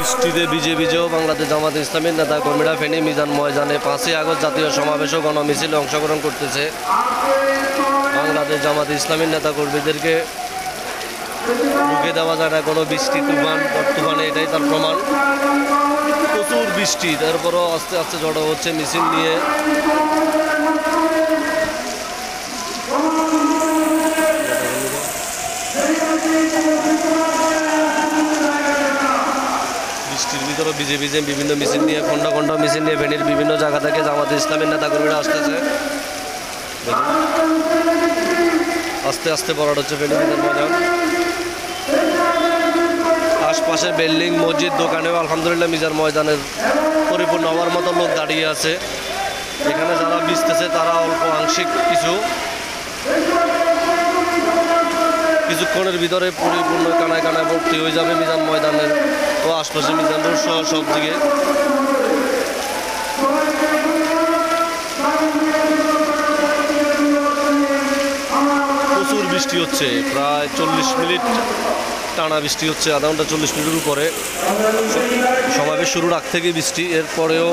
বৃষ্টিতে ভিজে ভিজেও বাংলাদেশ জামাতে ইসলামীর নেতা কর্মীরা ফেনী মিজান ময়দানে ৫ই আগস্ট জাতীয় সমাবেশ ও গণমিছিলে অংশগ্রহণ করতেছে। বাংলাদেশ জামাতে ইসলামীর নেতা কর্মীদেরকে রুখে দেওয়া যায় না কোনো বৃষ্টি তুফানে, এটাই তার প্রমাণ। প্রচুর বৃষ্টি, তারপরও আস্তে আস্তে জড়ো হচ্ছে মিছিল নিয়ে। বৃষ্টির ভিতরে ভিজে ভিজে বিভিন্ন মিছিল নিয়ে, খণ্ড খণ্ড মিছিল নিয়ে ফেনীর বিভিন্ন জায়গা থেকে জামাতে ইসলামের নেতাকর্মীরা আসতেছে। আস্তে আস্তে ভরাট হচ্ছে ফেনী মিজান ময়দান। আশপাশের বিল্ডিং, মসজিদ, দোকানেও আলহামদুলিল্লাহ মিজান ময়দানের পরিপূর্ণ হওয়ার মতো লোক দাঁড়িয়ে আছে। এখানে যারা ভিজতেছে তারা অল্প আংশিক কিছুক্ষণের ভিতরে পরিপূর্ণ কানায় কানায় ভর্তি হয়ে যাবে মিজান ময়দানের ও আশপাশে মিজান রোড সহ সব দিকে। প্রচুর বৃষ্টি হচ্ছে, প্রায় 40 মিনিট টানা বৃষ্টি হচ্ছে, আধা ঘন্টা 40 মিনিটের উপরে। সমাবেশ শুরুর আগ থেকে বৃষ্টি, এরপরেও